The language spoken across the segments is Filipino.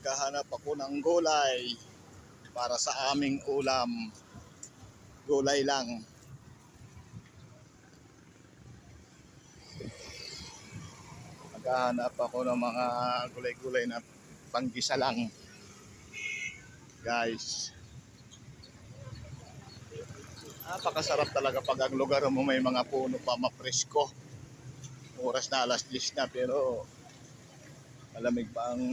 Naghahanap ako ng gulay para sa aming ulam. Gulay lang. Naghahanap ako ng mga gulay-gulay na panggisa lang. Guys, napakasarap talaga pag ang lugar mo may mga puno pa, mapresko. Oras na alas 10 na pero malamig pa ang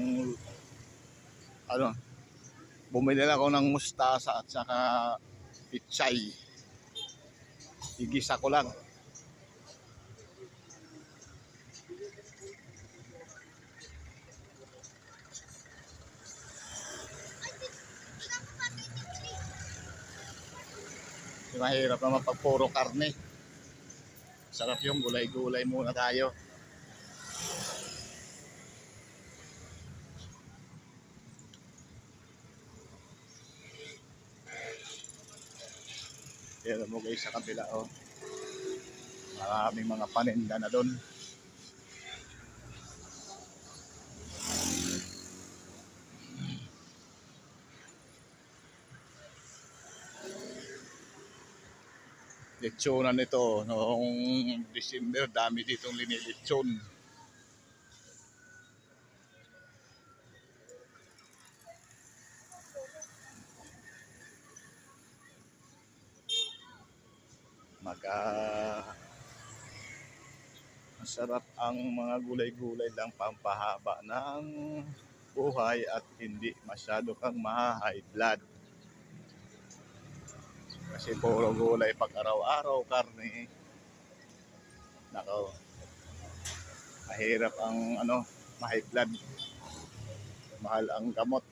bumili ako ng mustasa at saka pichay. Igisa ko lang. Mahirap naman pag puro karne. Sarap yung gulay-gulay muna tayo. Pero mo guys sa kabila maraming mga paninda na doon. Lechonan nito noong December, dami ditong linilechon. Masarap ang mga gulay-gulay lang, pampahaba ng buhay at hindi masyado kang ma-high blood. Kasi puro gulay pag araw-araw, karne. Nako, mahirap ang ma-high blood. Mahal ang gamot.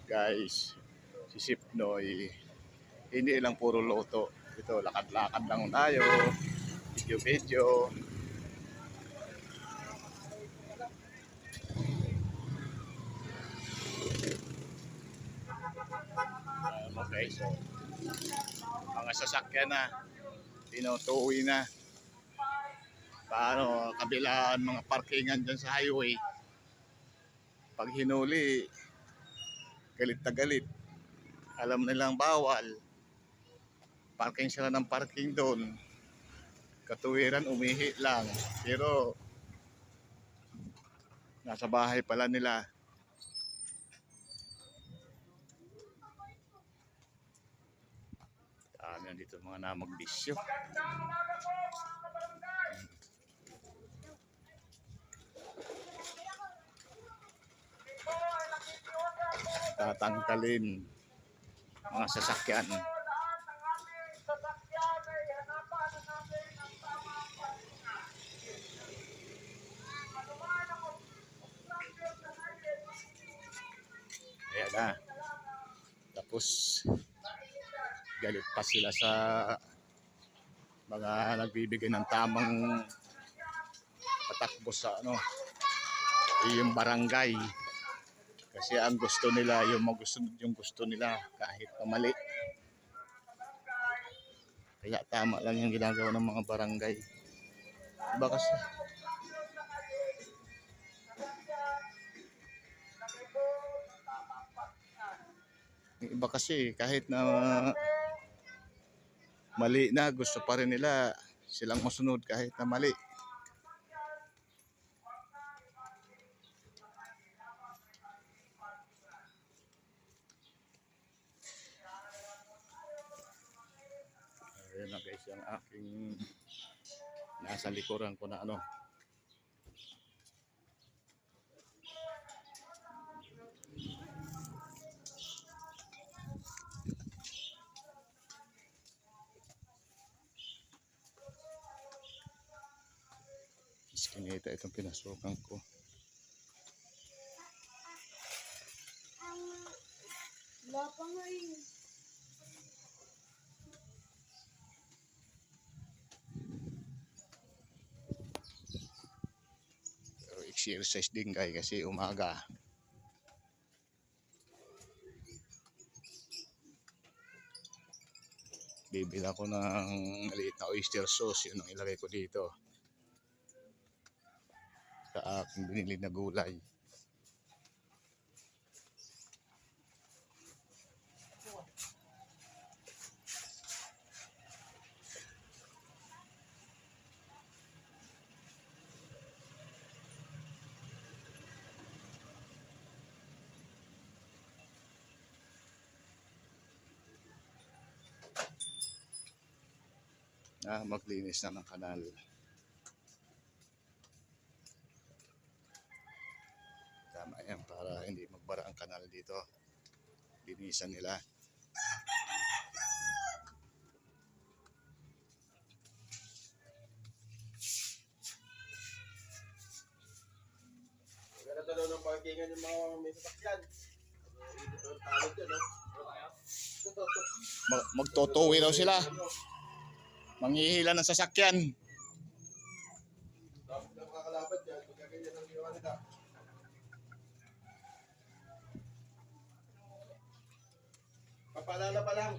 Guys, si Sipnoy, hindi lang puro loto. Ito, lakad-lakad lang tayo. Video-video. Okay, so mga sasakyan na, tinutuwi na. Paano, kabilaan mga parkingan dyan sa highway. Pag hinuli, galit na galit. Alam nilang bawal. Parking sila ng parking doon. Katuwiran, umihi lang. Pero, nasa bahay pala nila. Nandito mga namagbisyo. Tatangkalin mga sasakyan. Ayan na. Tapos galit pa sila sa mga nagbibigay ng tamang patakbo sa yung barangay. Kasi ang gusto nila, yung gusto nila kahit mali. Kaya tama lang yung ginagawa ng mga barangay. Diba kasi? Iba kasi kahit na mali na, gusto pa rin nila silang masunod kahit na mali. Ayan na guys, yung aking nasa likuran ko na iskinita itong pinasukan ko. Wala pa nga eh. Exercise din guys kasi umaga. Bibila ko ng maliit na oyster sauce. Yun ang ilagay ko dito sa aking binili na gulay. Maglinis na ng kanal. Tama yan para hindi magbara ang kanal dito. Linisan nila. Ganito daw ng parkingan yung mga may sasakyan. Ito ang talot yan, no? Magtotowi daw sila. Manghihila ng sasakyan. Dapat na makakalaban dyan. Magkaganyan ang ginawa nila. Papalala pa lang.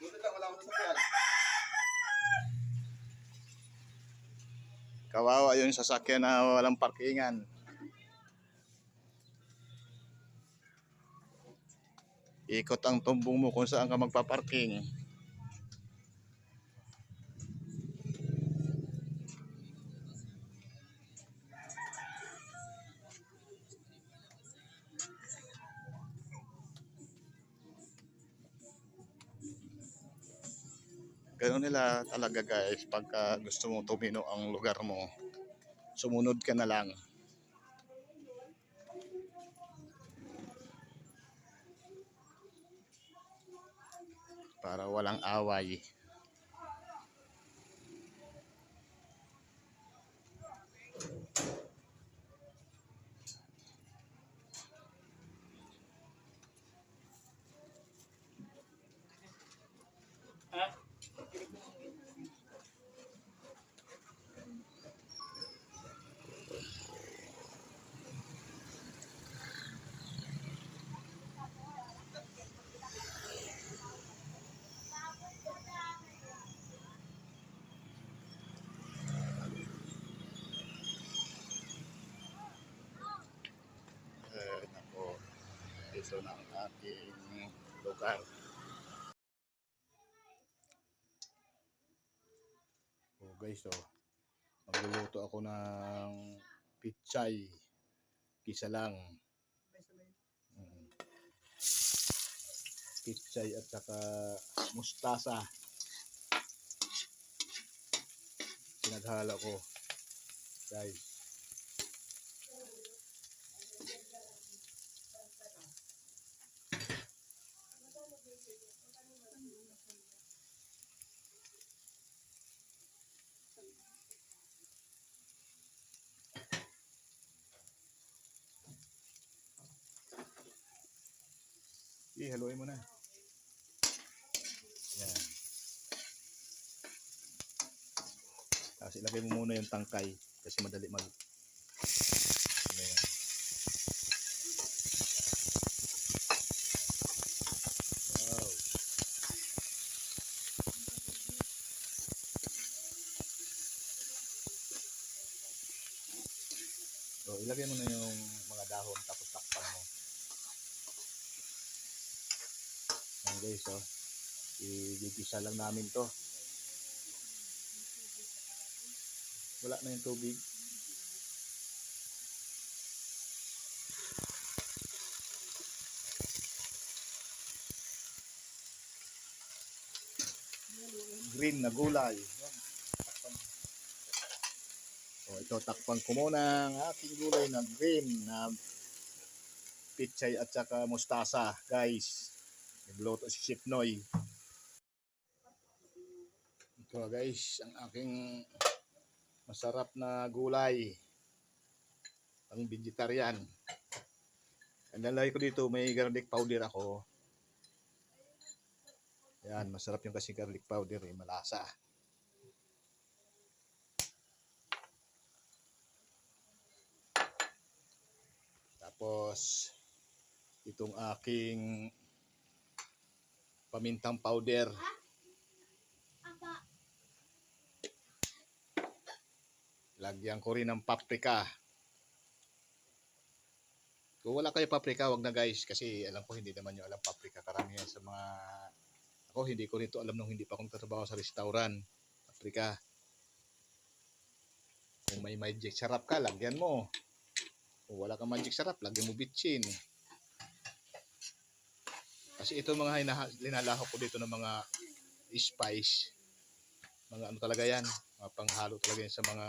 Buti lang, wala akong sasakyan. Kawawa yung sasakyan na walang parkingan. Ikot ang tumbong mo kung saan ka magpaparking. Ganun nila talaga guys, pagka gusto mo tumino ang lugar mo, sumunod ka na lang. Para walang away. Nako, ito na ang aking lugar. Oh guys, magluluto ako ng pichay. Kisa lang. Pichay at saka mustasa. Pinaghala ko. Guys. Haluin mo na. Yan. Tapos ilagay mo muna yung tangkay kasi madali mag. Ayan. Wow. So, ilagay mo na yung mga dahon tapos takpan mo. Yan guys, igigisa lang namin to. Wala na yung tubig. Green na gulay. Ito takpan ko muna ang aking gulay na green na pichay at saka mustasa, guys. Nagluto si Chef Noy. Ito guys, ang aking masarap na gulay. Ang vegetarian. Ang lalagay ko dito, may garlic powder ako. Yan, masarap yung kasi garlic powder, malasa. Tapos, itong aking pamintang powder. Apa. Lagyan ko rin ng paprika. Kung wala kayo paprika, wag na guys. Kasi alam ko hindi naman nyo alam paprika. Karamihan sa mga... Ako hindi ko nito alam nung hindi pa akong tatrabaho sa restaurant. Paprika. Kung may magic sarap ka, lagyan mo. Kung wala kang magic sarap, lagyan mo bitchin. Kasi ito mga linalahok ko dito ng mga spice. Mga ano talaga yan. Mga panghalo talaga yan sa mga...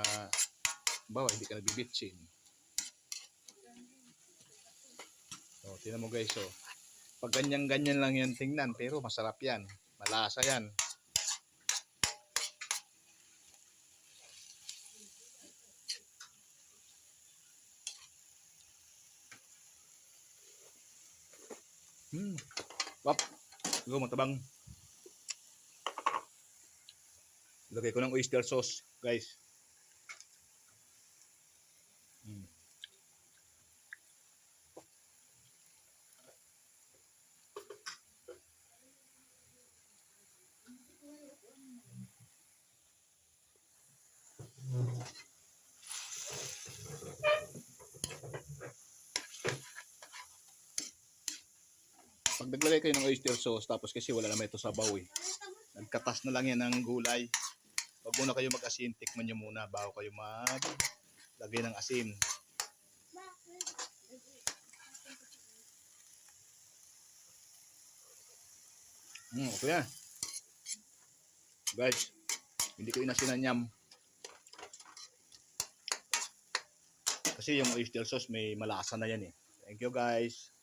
Bawa, hindi ka nagbibitchin. O, tingnan mo guys, oh. Pag ganyan-ganyan lang yan tingnan, pero masarap yan. Malasa yan. Wap. Ito, matabang. Lagay ko ng oyster sauce, guys. Pag naglagay kayo ng oyster sauce, tapos kasi wala naman ito sabaw eh. Nagkatas na lang yan ng gulay. Wag muna kayo mag-asin, tikman nyo muna bago kayo maglagay ng asin. Okay yan. Guys, hindi ko inasinan yam. Kasi yung oyster sauce may malasa na yan eh. Thank you guys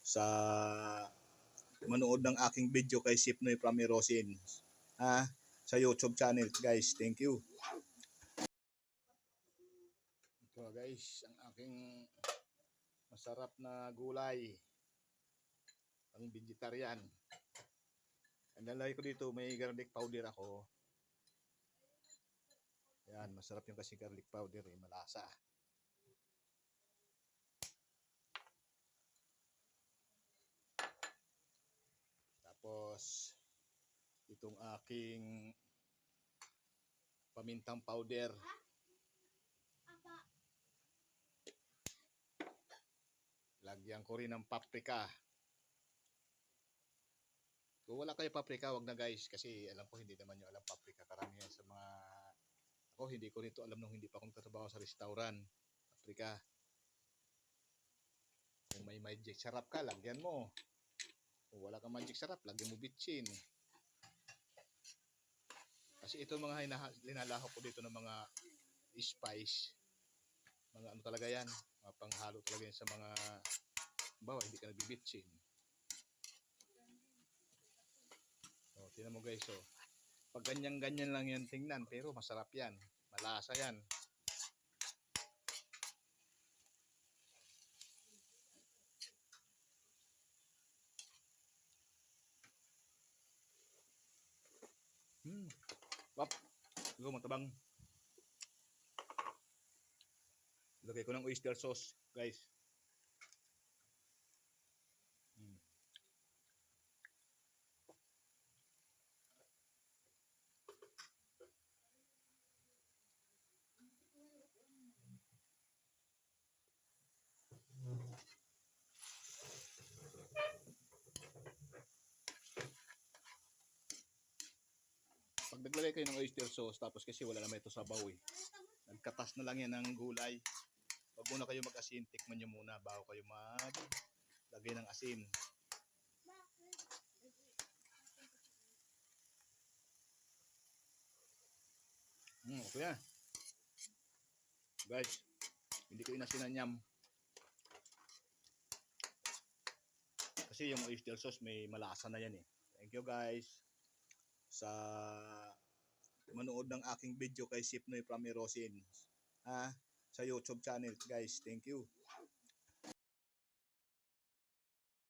sa manood ng aking video kay Sipnoy from Erosin. Sa YouTube channel guys. Thank you. Ito guys, ang aking masarap na gulay. Ang vegetarian. Ang lalagay ko dito, may garlic powder ako. Yan, masarap yung kasi garlic powder eh, malasa. Tapos, itong aking pamintang powder. Lagyan ko rin ng paprika. Kung wala kayo paprika, wag na guys. Kasi alam ko hindi naman nyo alam paprika. Karamihan sa mga... Ako hindi ko nito alam nung hindi pa akong tatrabaho sa restaurant. Paprika. Kung may magic sarap ka, lagyan mo. Kung wala kang magic sarap, lagyan mo bitchin. Kasi ito mga linalahok ko dito ng mga spice. Mga ano talaga yan. Mga panghalo talaga yan sa mga... Bawa, hindi ka nagbibitchin. O, tingnan mo guys, oh. Pag ganyan-ganyan lang yan tingnan, pero masarap yan. Malasa yan. Wap. Ito, matabang. Lagay ko ng oyster sauce, guys. Pag naglagay kayo ng oyster sauce, tapos kasi wala naman ito sabaw eh. Nagkatas na lang yan ng gulay. Wag muna kayo mag-asin, tikman nyo muna bago kayo maglagay ng asin. Okay yan. Guys, hindi ko inasinan yam. Kasi yung oyster sauce may malasa na yan eh. Thank you guys sa manood ng aking video kay Sipnoy from Erosin. Sa YouTube channel guys. Thank you.